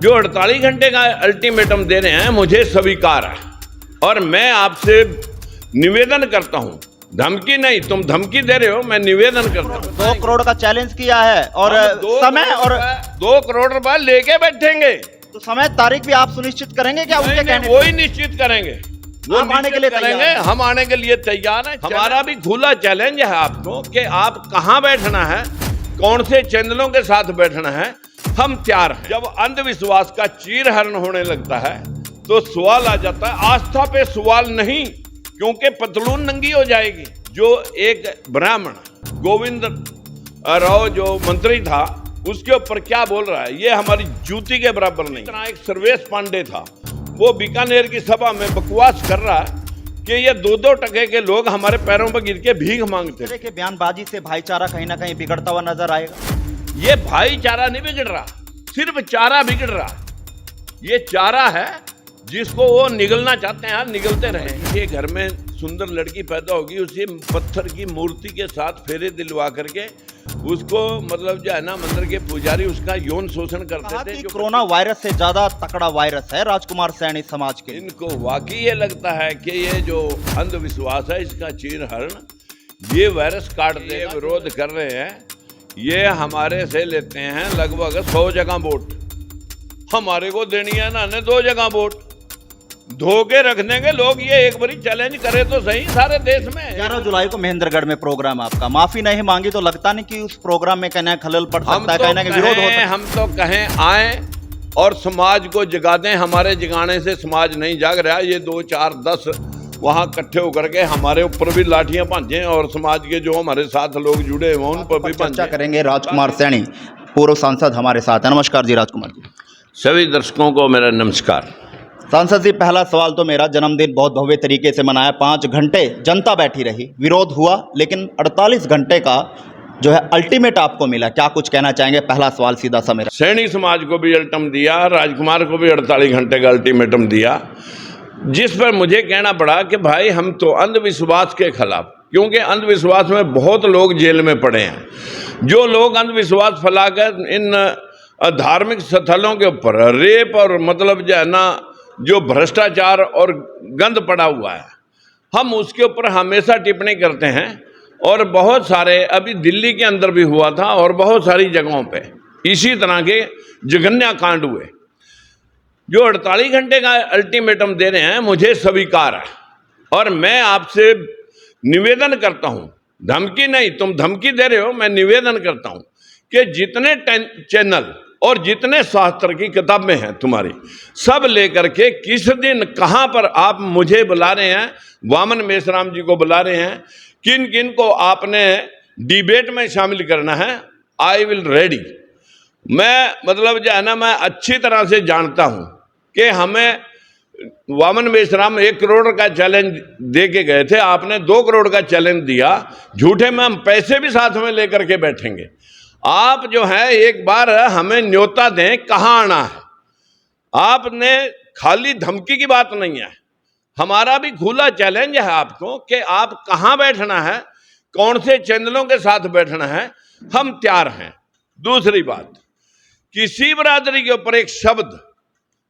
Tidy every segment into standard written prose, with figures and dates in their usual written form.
जो 48 घंटे का अल्टीमेटम दे रहे हैं मुझे स्वीकार है और मैं आपसे निवेदन करता हूं, धमकी नहीं, तुम धमकी दे रहे हो, मैं निवेदन करता हूं। 2 करोड़ का चैलेंज किया है और समय और 2 करोड़ रुपए लेके बैठेंगे तो समय तारीख भी आप सुनिश्चित करेंगे क्या? उनके कहने वो ही निश्चित करेंगे, वो आप आने के लिए करेंगे, हम आने के लिए तैयार हैं। हमारा भी खुला चैलेंज है आपको कि आप कहां बैठना है, कौन से चैनलों के साथ बैठना है, हम तैयार हैं। जब अंधविश्वास का चीरहरण होने लगता है तो सवाल आ जाता है, आस्था पे सवाल नहीं, क्योंकि पतलून नंगी हो जाएगी। जो एक ब्राह्मण गोविंद राव जो मंत्री था उसके ऊपर क्या बोल रहा है, ये हमारी जूती के बराबर नहीं। इतना एक सर्वेश पांडे था, वो बीकानेर की सभा में बकवास कर रहा है कि ये 2-2 टके के लोग हमारे पैरों पर गिर के भीख मांगते हैं। के बयानबाजी से भाईचारा कहीं ना कहीं बिगड़ता हुआ नजर आएगा। ये भाईचारा नहीं बिगड़ रहा, सिर्फ चारा बिगड़ रहा। ये चारा है जिसको वो निगलना चाहते हैं, निगलते रहे। ये घर में सुंदर लड़की पैदा होगी, उसे पत्थर की मूर्ति के साथ फेरे दिलवा करके उसको मतलब जो है ना मंदिर के पुजारी उसका यौन शोषण करते थे। कोरोना वायरस से ज्यादा तकड़ा वायरस है राजकुमार सैनी समाज के। इनको वाकई ये लगता है कि ये जो अंधविश्वास है इसका चीरहरण ये वायरस काटते विरोध कर रहे हैं। ये हमारे से लेते हैं लगभग 100 जगह वोट, हमारे को देनी है ना 2 जगह वोट। धोखे रखने के लोग ये एक बारी चैलेंज करे तो सही सारे देश में। 11 जुलाई को महेंद्रगढ़ में प्रोग्राम आपका, माफी नहीं मांगी तो लगता नहीं कि उस प्रोग्राम में कहना खलल पड़ सकता है, कहना कि विरोध हो सकता है। हम तो कहें आए और समाज को जगा दें, हमारे जगाने से समाज नहीं जाग रहा। ये 2, 4, 10 वहां इकट्ठे होकर के हमारे ऊपर भी लाठियां भांजे और समाज के जो हमारे साथ लोग जुड़े हैं उन पर भी चर्चा करेंगे। राजकुमार सैनी पूर्व सांसद हमारे साथ है। नमस्कार जी राजकुमार जी। सभी दर्शकों को मेरा नमस्कार। सांसद जी, पहला सवाल तो मेरा, जन्मदिन बहुत भव्य तरीके से मनाया, 5 घंटे जनता बैठी रही, विरोध हुआ, लेकिन 48 घंटे का जो है अल्टीमेट आपको मिला, क्या कुछ कहना चाहेंगे? पहला सवाल सीधा सा मेरा। सैनी समाज को भी अल्टीमेटम दिया, राजकुमार को भी 48 घंटे का अल्टीमेटम दिया, जिस पर मुझे कहना पड़ा कि भाई हम तो अंधविश्वास के खिलाफ, क्योंकि अंधविश्वास में बहुत लोग जेल में पड़े हैं। जो लोग अंधविश्वास फैलाकर इन धार्मिक स्थलों के ऊपर रेप और मतलब जो है ना जो भ्रष्टाचार और गंद पड़ा हुआ है, हम उसके ऊपर हमेशा टिप्पणी करते हैं। और बहुत सारे अभी दिल्ली के अंदर भी हुआ था और बहुत सारी जगहों पे इसी तरह के जघन्य कांड हुए। जो 48 घंटे का अल्टीमेटम दे रहे हैं मुझे स्वीकार है और मैं आपसे निवेदन करता हूं, धमकी नहीं, तुम धमकी दे रहे हो, मैं निवेदन करता हूं कि जितने चैनल और जितने शास्त्र की किताबें हैं तुम्हारी, सब लेकर के किस दिन कहां पर आप मुझे बुला रहे हैं, वामन मेश्राम जी को बुला रहे हैं, किन किन को आपने डिबेट में शामिल करना है, आई विल रेडी। मैं मतलब जो है ना मैं अच्छी तरह से जानता हूं कि हमें वामन मेश्राम 1 करोड़ का चैलेंज दे के गए थे, आपने 2 करोड़ का चैलेंज दिया, झूठे में हम पैसे भी साथ में लेकर के बैठेंगे। आप जो है एक बार हमें न्योता दें, कहाँ आना है। आपने खाली धमकी की बात नहीं है, हमारा भी खुला चैलेंज है आपको कि आप कहाँ बैठना है, कौन से चैनलों के साथ बैठना है, हम तैयार हैं। दूसरी बात, किसी बरादरी के ऊपर एक शब्द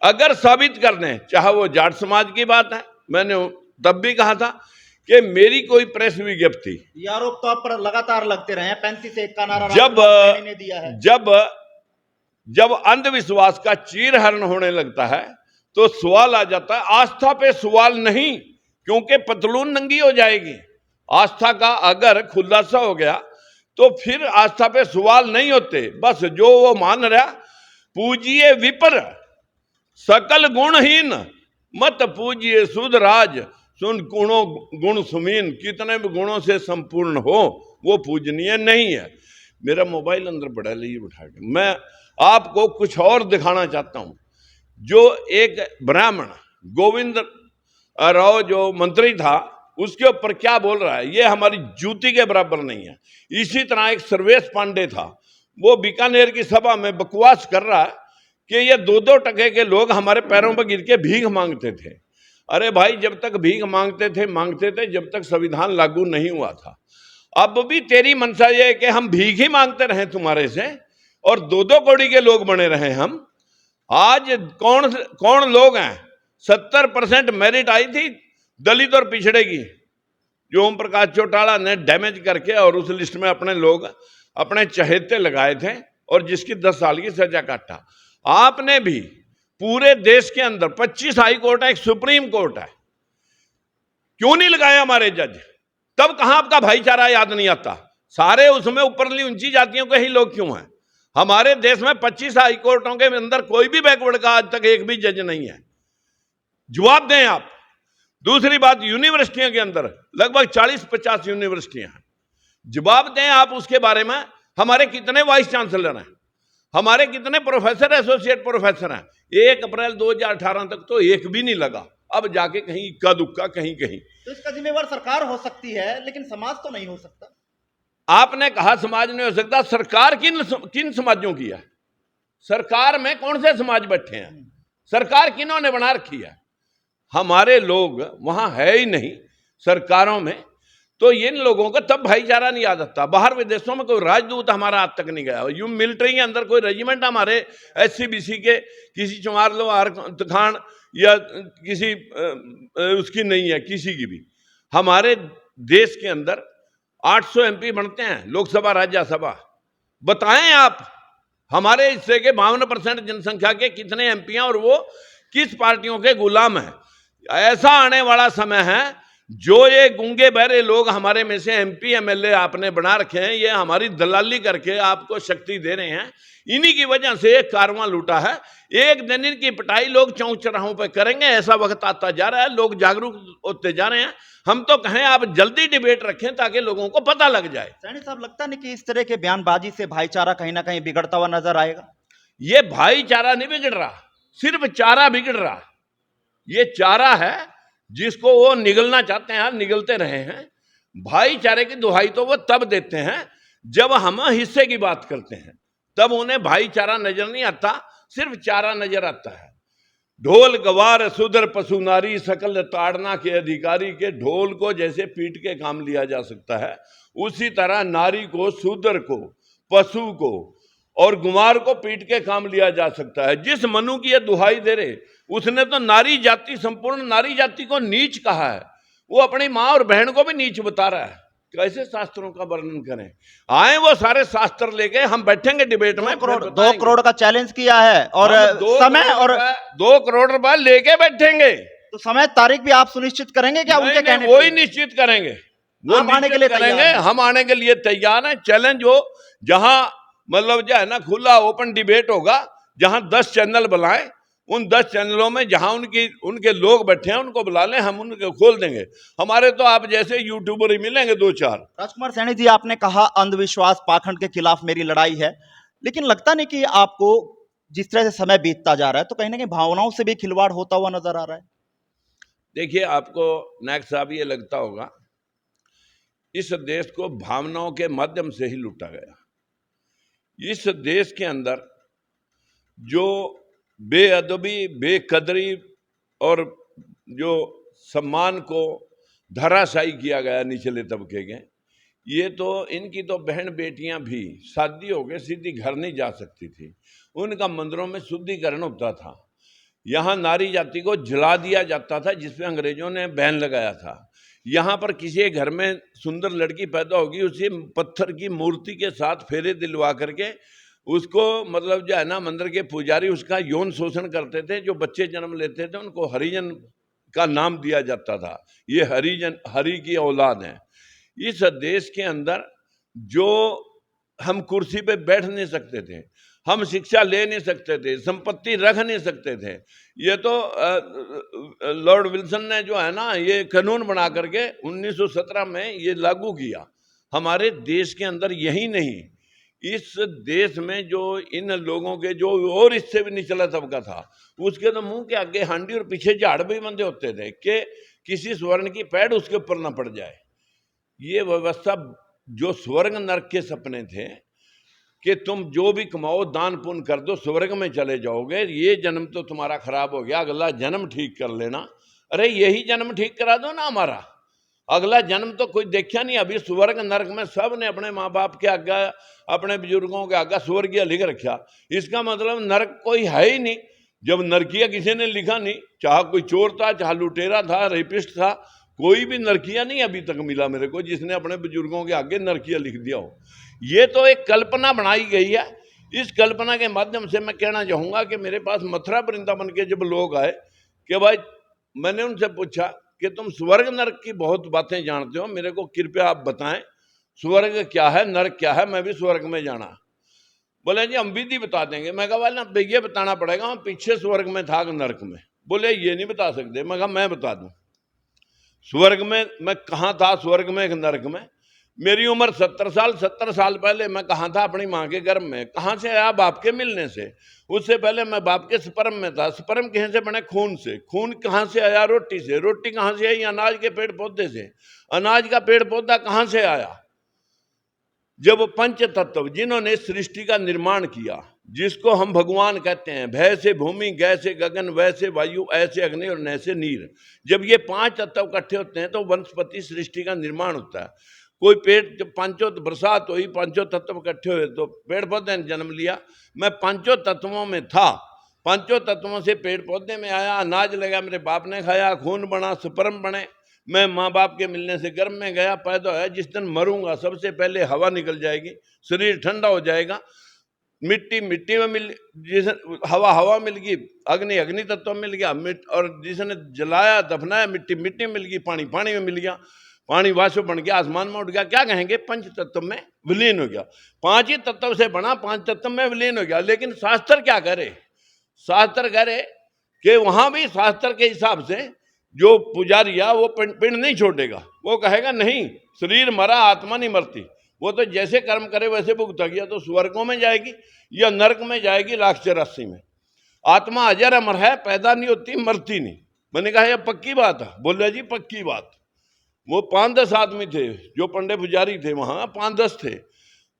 अगर साबित कर दें, चाहे वो जाट समाज की बात है, मैंने तब भी कहा था कि मेरी कोई प्रेस विज्ञप्ति, ये आरोप तो आप पर लगातार लगते रहे हैं, 35 से 1 का नारा ने दिया है। जब अंधविश्वास का चीरहरण होने लगता है तो सवाल आ जाता है, आस्था पे सवाल नहीं, क्योंकि पतलून नंगी हो जाएगी। आस्था का अगर खुलासा हो गया तो फिर आस्था पे सवाल नहीं होते, बस जो वो मान रहा, पूजिए विपर सकल गुणहीन, मत पूजिए सुध राज, सुन गुणों गुण सुमीन, कितने भी गुणों से संपूर्ण हो वो पूजनीय नहीं है। मेरा मोबाइल अंदर पड़ा, लीजिए उठा के। मैं आपको कुछ और दिखाना चाहता हूं। जो एक ब्राह्मण गोविंद राव जो मंत्री था उसके ऊपर क्या बोल रहा है, ये हमारी जूती के बराबर नहीं है। इसी तरह एक सर्वेश पांडे था, वो बीकानेर की सभा में बकवास कर रहा है कि ये 2-2 टके के लोग हमारे पैरों पर गिर के भीख मांगते थे। अरे भाई, जब तक भीख मांगते थे जब तक संविधान लागू नहीं हुआ था। अब भी तेरी मंशा ये है कि हम भीख ही मांगते रहे तुम्हारे से और 2-2 कौड़ी के लोग बने रहे हम। आज कौन कौन लोग हैं, 70% मेरिट आई थी दलित और पिछड़े की, जो ओम प्रकाश चौटाला ने डैमेज करके और उस लिस्ट में अपने लोग अपने चहेते लगाए थे और जिसकी 10 साल की सजा काटा। आपने भी पूरे देश के अंदर 25 हाई कोर्ट है, एक सुप्रीम कोर्ट है, क्यों नहीं लगाए हमारे जज? तब कहां आपका भाईचारा याद नहीं आता? सारे उसमें ऊपरली ऊंची जातियों के ही लोग क्यों हैं? हमारे देश में 25 हाई कोर्टों के अंदर कोई भी बैकवर्ड का आज तक एक भी जज नहीं है। जवाब दें आप। दूसरी बात, यूनिवर्सिटियों के अंदर लगभग 40-50 यूनिवर्सिटियां हैं, जवाब दें आप उसके बारे में। हमारे कितने वाइस चांसलर हैं, हमारे कितने प्रोफेसर एसोसिएट प्रोफेसर हैं? 1 अप्रैल 2018 तक तो एक भी नहीं लगा, अब जाके कहीं इक्का दुक्का कहीं कहीं। तो इसका जिम्मेवार सरकार हो सकती है, लेकिन समाज तो नहीं हो सकता। आपने कहा समाज नहीं हो सकता, सरकार किन समाजों की है? सरकार में कौन से समाज बैठे हैं? सरकार किन्होंने बना रखी है? हमारे लोग वहां है ही नहीं सरकारों में, तो इन लोगों को तब भाईचारा नहीं याद आता। बाहर विदेशों में कोई राजदूत हमारा आज तक नहीं गया। यूं मिलिट्री के अंदर कोई रेजिमेंट हमारे SC-BC के किसी चमार लोहार खान या किसी उसकी नहीं है, किसी की भी। हमारे देश के अंदर 800 MP बनते हैं, लोकसभा राज्यसभा। बताएं आप हमारे हिस्से के 52% जनसंख्या के कितने MP हैं और वो किस पार्टियों के गुलाम हैं? ऐसा आने वाला समय है, जो ये गूंगे बहरे लोग हमारे में से MP MLA आपने बना रखे हैं, ये हमारी दलाली करके आपको शक्ति दे रहे हैं। इन्हीं की वजह से एक कारवां लूटा है। एक दिन इनकी पिटाई लोग चौक चौराहों पे करेंगे। ऐसा वक्त आता जा रहा है, लोग जागरूक होते जा रहे हैं। हम तो कहें आप जल्दी डिबेट रखें ताकि लोगों को पता लग जाए। सैनी साहब, लगता नहीं कि इस तरह के बयानबाजी से भाईचारा कहीं ना कहीं बिगड़ता हुआ नजर आएगा? ये भाईचारा नहीं बिगड़ रहा, सिर्फ चारा बिगड़ रहा। ये चारा है जिसको वो निगलना चाहते हैं, निगलते रहे हैं। भाईचारे की दुहाई तो वो तब देते हैं जब हम हिस्से की बात करते हैं, तब उन्हें भाईचारा नजर नहीं आता, सिर्फ चारा नजर आता है। ढोल गवार सुधर पशु नारी, सकल ताड़ना के अधिकारी के ढोल को जैसे पीट के काम लिया जा सकता है, उसी तरह नारी को, शूद्र को, पशु को और गुमार को पीट के काम लिया जा सकता है। जिस मनु की यह दुहाई दे रहे, उसने तो नारी जाति, संपूर्ण नारी जाति को नीच कहा है। वो अपनी मां और बहन को भी नीच बता रहा है। कैसे शास्त्रों का वर्णन करें? आए वो सारे शास्त्र लेके, हम बैठेंगे डिबेट में। 2 करोड़ का चैलेंज किया है और समय और 2 करोड़ रुपए लेके बैठेंगे, तो समय तारीख भी आप सुनिश्चित करेंगे क्या? उनके कहने वो ही निश्चित करेंगे, वो आने के लिए करेंगे। हम आने के लिए तैयार हैं। चैलेंज हो, जहां मतलब जो है ना खुला ओपन डिबेट होगा, जहां 10 चैनल बुलाएं, उन 10 चैनलों में जहां उनके लोग बैठे हैं उनको बुला लें, हम उनको खोल देंगे। हमारे तो आप जैसे यूट्यूबर ही मिलेंगे 2-4। राजकुमार सैनी जी, आपने कहा अंधविश्वास पाखंड के खिलाफ मेरी लड़ाई है, लेकिन लगता नहीं कि आपको जिस तरह से समय बीतता जा रहा है तो कहीं ना कहीं भावनाओं से भी खिलवाड़ होता हुआ नजर आ रहा है? देखिए, आपको नायक साहब ये लगता होगा, इस देश को भावनाओं के माध्यम से ही लूटा गया। इस देश के अंदर जो बेअदबी, बेकदरी और जो सम्मान को धराशायी किया गया निचले तबके के, ये तो इनकी तो बहन बेटियां भी शादी हो गए सीधी घर नहीं जा सकती थी। उनका मंदिरों में शुद्धिकरण होता था। यहाँ नारी जाति को जला दिया जाता था, जिसपे अंग्रेजों ने बैन लगाया था। यहाँ पर किसी घर में सुंदर लड़की पैदा होगी, उसे पत्थर की मूर्ति के साथ फेरे दिलवा करके उसको मतलब जो है ना, मंदिर के पुजारी उसका यौन शोषण करते थे। जो बच्चे जन्म लेते थे उनको हरिजन का नाम दिया जाता था। ये हरिजन, हरि की औलाद है। इस देश के अंदर जो हम कुर्सी पे बैठ नहीं सकते थे, हम शिक्षा ले नहीं सकते थे, संपत्ति रख नहीं सकते थे, ये तो लॉर्ड विल्सन ने जो है ना ये कानून बना करके 1917 में ये लागू किया। हमारे देश के अंदर यही नहीं, इस देश में जो इन लोगों के जो और इससे भी निचला तबका था, उसके तो मुंह के आगे हांडी और पीछे झाड़ भी बंधे होते थे कि किसी स्वर्ण की पैड़ उसके ऊपर न पड़ जाए। ये व्यवस्था जो स्वर्ग नरक के सपने थे कि तुम जो भी कमाओ दान पुण्य कर दो स्वर्ग में चले जाओगे, ये जन्म तो तुम्हारा खराब हो गया, अगला जन्म ठीक कर लेना। अरे यही जन्म ठीक करा दो ना हमारा, अगला जन्म तो कोई देखा नहीं। अभी स्वर्ग नरक में सब ने अपने माँ बाप के आगे, अपने बुजुर्गों के आगे स्वर्गीय लिख रखा। इसका मतलब नरक कोई है ही नहीं। जब नरकिया किसी ने लिखा नहीं, चाहे कोई चोर था, चाहे लुटेरा था, रेपिस्ट था, कोई भी नरकिया नहीं अभी तक मिला मेरे को जिसने अपने बुजुर्गों के आगे नरकिया लिख दिया हो। ये तो एक कल्पना बनाई गई है। इस कल्पना के माध्यम से मैं कहना चाहूँगा कि मेरे पास मथुरा वृंदावन के जब लोग आए कि भाई, मैंने उनसे पूछा कि तुम स्वर्ग नरक की बहुत बातें जानते हो, मेरे को कृपया आप बताएं स्वर्ग क्या है, नरक क्या है, मैं भी स्वर्ग में जाना। बोले जी हम विधि बता देंगे। मैं कहा वाला ये बताना पड़ेगा हम पीछे स्वर्ग में था कि नरक में। बोले ये नहीं बता सकते। मैं कहा मैं बता दूं स्वर्ग में मैं कहाँ था, स्वर्ग में कि नरक में। मेरी उम्र 70 साल, 70 साल पहले मैं कहाँ था, अपनी माँ के गर्भ में। कहाँ से आया, बाप के मिलने से। उससे पहले मैं बाप के स्पर्म में था। स्पर्म कहाँ से बने, खून से। खून कहाँ से आया, रोटी से। रोटी कहाँ से आई, अनाज के पेड़ पौधे से। अनाज का पेड़ पौधा कहाँ से आया, जब पंच तत्व जिन्होंने सृष्टि का निर्माण किया, जिसको हम भगवान कहते हैं, भय से भूमि, गै से गगन, वै से वायु, ऐसे अग्नि और नय से नीर, जब ये पांच तत्व इकट्ठे होते हैं तो वनस्पति सृष्टि का निर्माण होता है। कोई पेड़, जब पांचों बरसात हुई, पांचों तत्व इकट्ठे हुए तो पेड़ पौधे ने जन्म लिया। मैं पांचों तत्वों में था, पांचों तत्वों से पेड़ पौधे में आया, अनाज लगा, मेरे बाप ने खाया, खून बना, स्पर्म बने, मैं माँ बाप के मिलने से गर्भ में गया, पैदा है। जिस दिन मरूंगा सबसे पहले हवा निकल जाएगी, शरीर ठंडा हो जाएगा, मिट्टी मिट्टी में मिल, जिस हवा मिल गई, अग्नि अग्नि तत्व मिल गया, और जिसने जलाया दफनाया मिट्टी मिट्टी मिल गई, पानी पानी में मिल गया, पानी वाष्प बन गया, आसमान में उठ गया। क्या कहेंगे, पंच तत्व में विलीन हो गया। पांच ही तत्व से बना, पांच तत्व में विलीन हो गया। लेकिन शास्त्र क्या करे, शास्त्र करे कि वहां भी शास्त्र के हिसाब से जो पुजारिया वो पिंड नहीं छोड़ेगा। वो कहेगा नहीं, शरीर मरा, आत्मा नहीं मरती। वो तो जैसे कर्म करे वैसे भुगता गया, तो स्वर्गों में जाएगी या नरक में जाएगी 1,84 में। आत्मा अजर अमर है, पैदा नहीं होती, मरती नहीं। मैंने कहा यह पक्की बात है। बोले जी पक्की बात। वो 5-10 आदमी थे जो पंडे पुजारी थे, वहां 5-10 थे।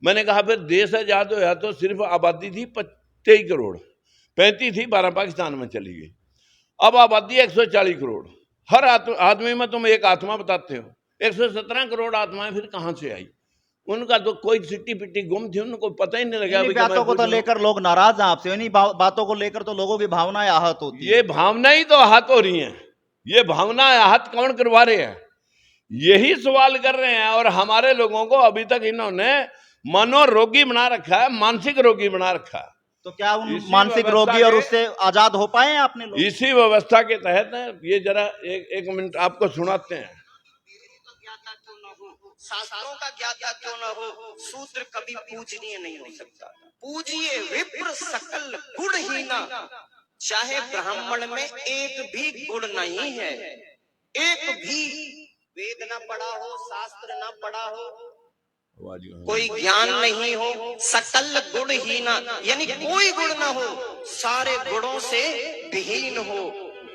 मैंने कहा फिर देश आजाद होया तो सिर्फ आबादी थी 23 करोड़, 35 थी, 12 पाकिस्तान में चली गई। अब आबादी 140 करोड़। हर आदमी में तुम एक आत्मा बताते हो, 117 करोड़ आत्माएं फिर कहां से आई? उनका तो कोई सिट्टी पिट्टी गुम थी, उनको पता ही नहीं लगा। बातों को तो लेकर लोग नाराज हैं आपसे, इन्हीं बातों को लेकर तो लोगों की भावनाएं आहत होती है। ये भावना ही तो आहत हो रही हैं। ये भावना आहत कौन करवा रहे हैं, यही सवाल कर रहे हैं। और हमारे लोगों को अभी तक इन्होंने मनोरोगी बना रखा है, मानसिक रोगी बना रखा है। तो क्या उन मानसिक रोगी और उससे आजाद हो पाए आपने लोग? इसी व्यवस्था के तहत ये जरा एक मिनट आपको सुनाते हैं। शास्त्रों का ज्ञाता क्यों न हो, शूद्र कभी पूजनीय नहीं हो सकता। पूजिए विप्र सकल गुणहीना, चाहे ब्राह्मण में एक भी गुण नहीं है, एक भी वेद न पढ़ा हो, शास्त्र न पढ़ा हो, कोई ज्ञान नहीं हो, सकल गुणहीना यानी कोई गुण ना हो, सारे गुणों से विहीन हो,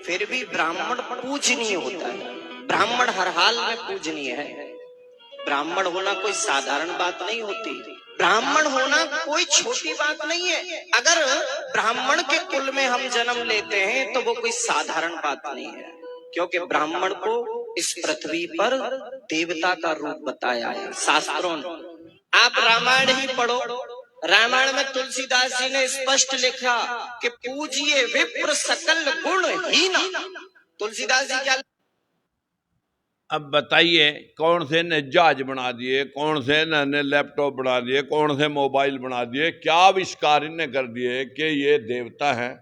फिर भी ब्राह्मण पूजनीय होता है। ब्राह्मण हर हाल में पूजनीय है। ब्राह्मण होना कोई साधारण बात नहीं होती, ब्राह्मण होना कोई छोटी बात नहीं है। अगर ब्राह्मण के कुल में हम जन्म लेते हैं तो वो कोई साधारण बात नहीं है, क्योंकि ब्राह्मण को इस पृथ्वी पर देवता का रूप बताया है शास्त्रों ने। आप रामायण ही पढ़ो, रामायण में तुलसीदास जी ने स्पष्ट लिखा कि पूजिए विप्र सकल गुणहीना। तुलसीदास जी क्या, अब बताइए कौन से ने जहाज बना दिए, कौन से ने लैपटॉप बना दिए, कौन से मोबाइल बना दिए, क्या आविष्कार इन्हें कर दिए कि ये देवता हैं।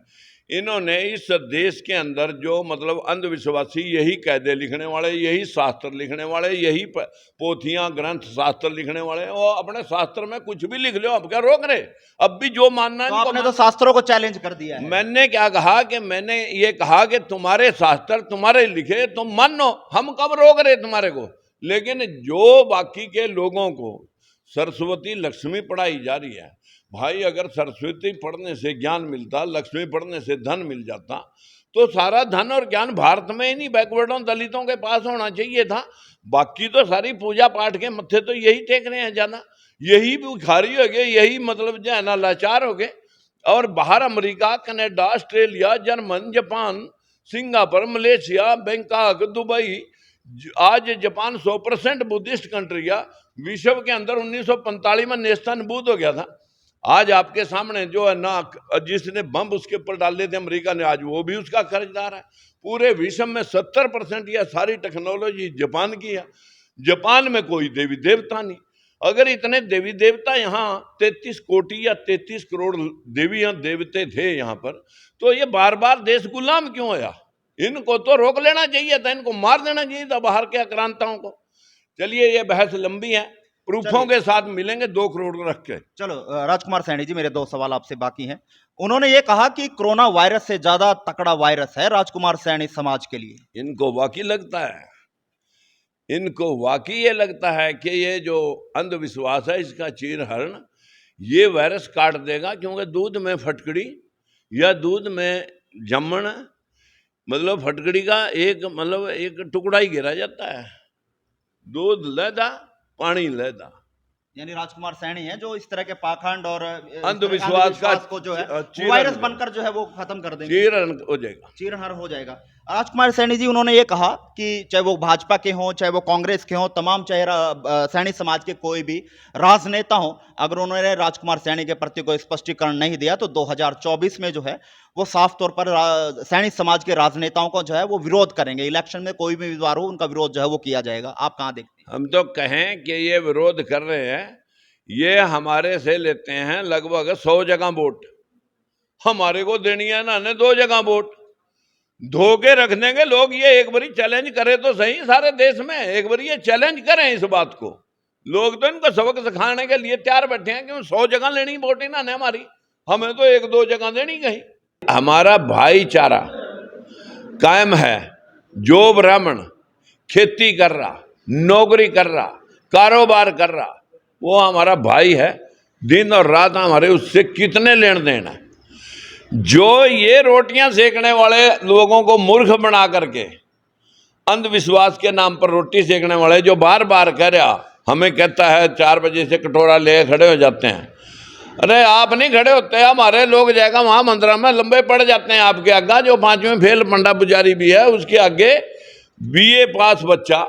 इन्होंने इस देश के अंदर जो मतलब अंधविश्वासी, यही कायदे लिखने वाले, यही शास्त्र लिखने वाले, यही पोथियां ग्रंथ शास्त्र लिखने वाले, और अपने शास्त्र में कुछ भी लिख लो, अब क्या रोक रहे? अब भी जो मानना है तो आपने तो शास्त्रों को चैलेंज कर दिया है। मैंने क्या कहा कि मैंने ये कहा कि तुम्हारे शास्त्र तुम्हारे लिखे, तुम मानो, हम कब रोक रहे तुम्हारे को। लेकिन जो बाकी के लोगों को सरस्वती लक्ष्मी पढ़ाई जा रही है, भाई अगर सरस्वती पढ़ने से ज्ञान मिलता, लक्ष्मी पढ़ने से धन मिल जाता, तो सारा धन और ज्ञान भारत में ही नहीं, बैकवर्डों दलितों के पास होना चाहिए था। बाकी तो सारी पूजा पाठ के मत्थे तो यही टेक रहे हैं ज्यादा, यही भिखारी हो गए, यही मतलब जो है ना लाचार हो गए। और बाहर America, Canada, Australia, German, Japan, Singapore, Malaysia, Bangkok, Dubai, आज जापान 100% बुद्धिस्ट कंट्री है। विश्व के अंदर 1945 में नेस्तन बुद्ध हो गया था। आज आपके सामने जो है ना, जिसने बम उसके ऊपर डाल दिए थे अमेरिका ने, आज वो भी उसका कर्जदार है। पूरे विश्व में 70% यह सारी टेक्नोलॉजी जापान की है। जापान में कोई देवी देवता नहीं। अगर इतने देवी देवता यहाँ 33 कोटि या 33 करोड़ देवियां देवते थे यहाँ पर, तो ये बार बार देश गुलाम क्यों होया? इनको तो रोक लेना चाहिए था, इनको मार देना चाहिए था बाहर के आक्रांताओं को। चलिए ये बहस लंबी है, प्रूफों के साथ मिलेंगे 2 करोड़ रख के। चलो राजकुमार सैनी जी, मेरे 2 सवाल आपसे बाकी हैं। उन्होंने ये कहा कि कोरोना वायरस से ज्यादा तकड़ा वायरस है राजकुमार सैनी समाज के लिए। इनको वाकई लगता है, इनको वाकई ये लगता है कि ये जो अंधविश्वास है इसका चीरहरण ये वायरस काट देगा, क्योंकि दूध में फटकड़ी या दूध में जमण, मतलब फटकड़ी का एक टुकड़ा ही गिरा जाता है, दूध लहदा पानी लहदा। यानी राजकुमार सैनी है जो इस तरह के पाखंड और अंधविश्वास को जो है चीरहरण वायरस बनकर जो है वो खत्म कर देंगे, चीरहरण हो जाएगा, चीरहर हो जाएगा। राजकुमार सैनी जी, उन्होंने ये कहा कि चाहे वो भाजपा के हों, चाहे वो कांग्रेस के हों, तमाम चाहे सैनी समाज के कोई भी राजनेता हों, अगर उन्होंने राजकुमार सैनी के प्रति कोई स्पष्टीकरण नहीं दिया तो 2024 में जो है वो साफ तौर पर सैनी समाज के राजनेताओं को जो है वो विरोध करेंगे। इलेक्शन में कोई भी उम्मीदवार हो उनका विरोध जो है वो किया जाएगा। आप कहाँ देखते हैं? हम तो कहें कि ये विरोध कर रहे हैं, ये हमारे से लेते हैं लगभग 100 जगह वोट, हमारे को देनी है ना 2 जगह वोट, धोके रख देंगे लोग। ये एक बारी चैलेंज करें तो सही सारे देश में, एक बारी ये चैलेंज करें इस बात को। लोग तो इनको सबक सिखाने के लिए तैयार बैठे हैं कि 100 जगह लेनी वोट ही ना हमारी, हमें तो 1-2 जगह देनी कहीं। हमारा भाईचारा कायम है। जो ब्राह्मण खेती कर रहा, नौकरी कर रहा, कारोबार कर रहा, वो हमारा भाई है। दिन और रात हमारे उससे कितने लेन देन है। जो ये रोटियां सेकने वाले लोगों को मूर्ख बना करके अंधविश्वास के नाम पर रोटी सेकने वाले, जो बार बार कह रहा, हमें कहता है 4 बजे से कटोरा ले खड़े हो जाते हैं। अरे आप नहीं खड़े होते, हमारे लोग जाएगा वहां मंदिर में लंबे पड़ जाते हैं आपके आगे। जो 5वीं फेल पंडा पुजारी भी है उसके आगे BA पास बच्चा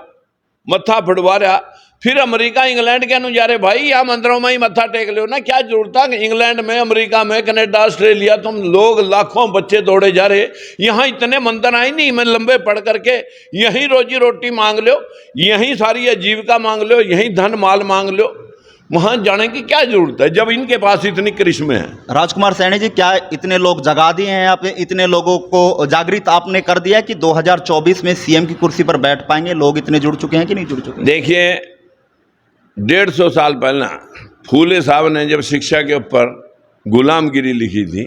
मत्था फुड़वा रहा, फिर अमेरिका इंग्लैंड के जा रहे। भाई यहाँ मंदिरों में ही मत्था टेक लो ना, क्या जरूरत है? इंग्लैंड में, अमेरिका में, कनाडा, ऑस्ट्रेलिया तुम लोग लाखों बच्चे दौड़े जा रहे, यहाँ इतने मंदिर आए नहीं मैं लंबे पढ़ करके यहीं रोजी रोटी मांग लो, यहीं सारी आजीविका मांग लो, यहीं धन माल मांग लो, वहां जाने की क्या जरूरत है जब इनके पास इतनी करिश्मे हैं। राजकुमार सैनी जी, क्या इतने लोग जगा दिए हैं आपने, इतने लोगों को जागृत आपने कर दिया कि 2024 में CM की कुर्सी पर बैठ पाएंगे? लोग इतने जुड़ चुके हैं कि नहीं जुड़ चुके? देखिए 150 साल पहले फूले साहब ने जब शिक्षा के ऊपर गुलामगिरी लिखी थी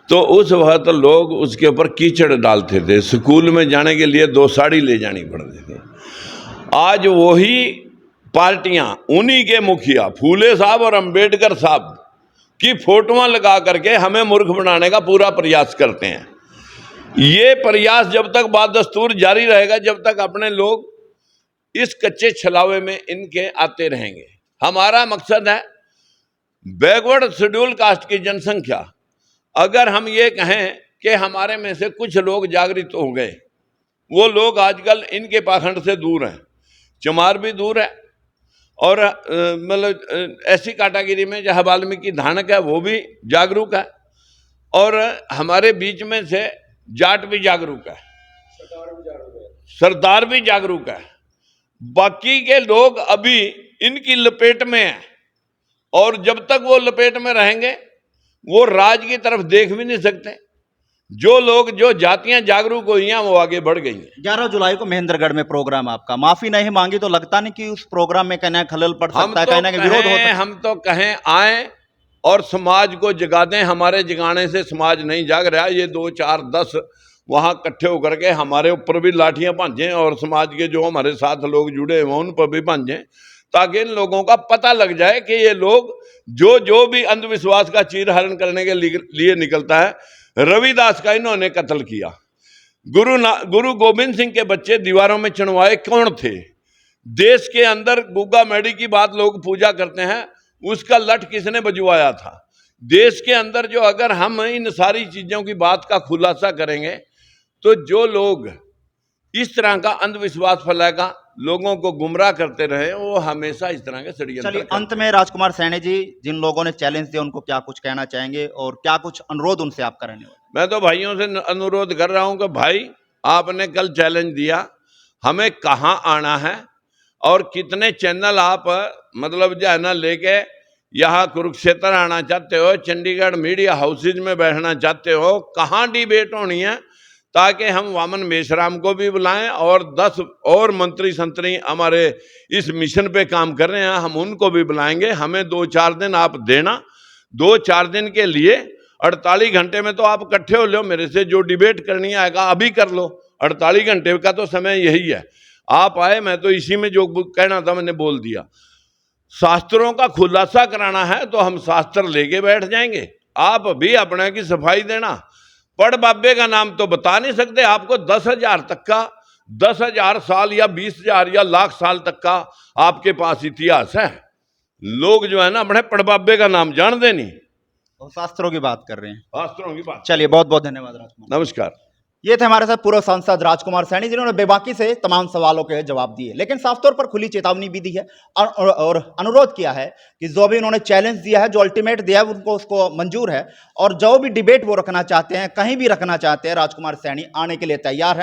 तो उस वक्त लोग उसके ऊपर कीचड़ डालते थे, स्कूल में जाने के लिए 2 साड़ी ले जानी पड़ती थी। आज वही पार्टियां, उन्हीं के मुखिया फूले साहब और अंबेडकर साहब की फोटोआं लगा करके हमें मूर्ख बनाने का पूरा प्रयास करते हैं। ये प्रयास जब तक बादस्तूर जारी रहेगा, जब तक अपने लोग इस कच्चे छलावे में इनके आते रहेंगे। हमारा मकसद है बैकवर्ड शेड्यूल कास्ट की जनसंख्या, अगर हम ये कहें कि हमारे में से कुछ लोग जागृत हो गए, वो लोग आजकल इनके पाखंड से दूर हैं, चमार भी दूर है, और मतलब ऐसी कैटेगरी में जहाँ वाल्मीकि धानक है वो भी जागरूक है, और हमारे बीच में से जाट भी जागरूक है, सरदार भी जागरूक है। बाकी के लोग अभी इनकी लपेट में हैं, और जब तक वो लपेट में रहेंगे वो राज की तरफ देख भी नहीं सकते। जो लोग, जो जातियां जागरूक हुई हैं वो आगे बढ़ गई हैं। 11 जुलाई को महेंद्रगढ़ में प्रोग्राम आपका, माफी नहीं मांगी तो लगता नहीं कि उस प्रोग्राम में कहना खलल पड़ सकता है, कहना विरोध हो सकता है? हम तो कहें आए और समाज को जगा दें। हमारे जगाने से समाज नहीं जाग रहा। ये 2, 4, 10 वहां इकट्ठे होकर के हमारे ऊपर भी लाठियां भांजें, और समाज के जो हमारे साथ लोग जुड़े हुए उन पर भी भांजें, ताकि इन लोगों का पता लग जाए कि ये लोग जो भी अंधविश्वास का चीरहरण करने के लिए निकलता है। रविदास का इन्होंने कत्ल किया। गुरु गोविंद सिंह के बच्चे दीवारों में चढ़वाए कौन थे? देश के अंदर गुग्गा मेढ़ी की बात लोग पूजा करते हैं, उसका लठ किसने बजवाया था? देश के अंदर जो, अगर हम इन सारी चीजों की बात का खुलासा करेंगे तो जो लोग इस तरह का अंधविश्वास फैलाएगा लोगों को गुमराह करते रहे, वो हमेशा इस तरह के चलिए षड्यंत्र अंत में राजकुमार सैनी जी, जिन लोगों ने चैलेंज दिया उनको क्या कुछ कहना चाहेंगे और क्या कुछ अनुरोध उनसे आप करेंगे? मैं तो भाइयों से अनुरोध कर रहा हूं कि भाई आपने कल चैलेंज दिया, हमें कहां आना है और कितने चैनल आप मतलब जो है ना लेके यहाँ कुरुक्षेत्र आना चाहते हो, चंडीगढ़ मीडिया हाउसेज में बैठना चाहते हो, कहाँ डिबेट होनी है, ताकि हम वामन मेश्राम को भी बुलाएं और 10 और मंत्री संतरी हमारे इस मिशन पे काम कर रहे हैं, हम उनको भी बुलाएंगे। हमें 2-4 दिन आप देना, 2-4 दिन के लिए 48 घंटे में तो आप इकट्ठे हो लो, मेरे से जो डिबेट करनी आएगा अभी कर लो। 48 घंटे का तो समय यही है। आप आए, मैं तो इसी में जो कहना था मैंने बोल दिया। शास्त्रों का खुलासा कराना है तो हम शास्त्र लेके बैठ जाएंगे, आप भी अपने की सफाई देना। पढ़ बाबे का नाम तो बता नहीं सकते आपको, 10,000 तक का, 10,000 साल या 20,000 या लाख साल तक का आपके पास इतिहास है। लोग जो है ना अपने पड़बाबे का नाम जान देनी, और शास्त्रों की बात कर रहे हैं। शास्त्रों की बात। चलिए बहुत बहुत धन्यवाद राजकुमार। नमस्कार। ये थे हमारे साथ पूर्व सांसद राजकुमार सैनी, जिन्होंने बेबाकी से तमाम सवालों के जवाब दिए, लेकिन साफ तौर पर खुली चेतावनी भी दी है और अनुरोध किया है कि जो भी उन्होंने चैलेंज दिया है, जो अल्टीमेट दिया है, उनको उसको मंजूर है और जो भी डिबेट वो रखना चाहते हैं, कहीं भी रखना चाहते हैं, राजकुमार सैनी आने के लिए तैयार है।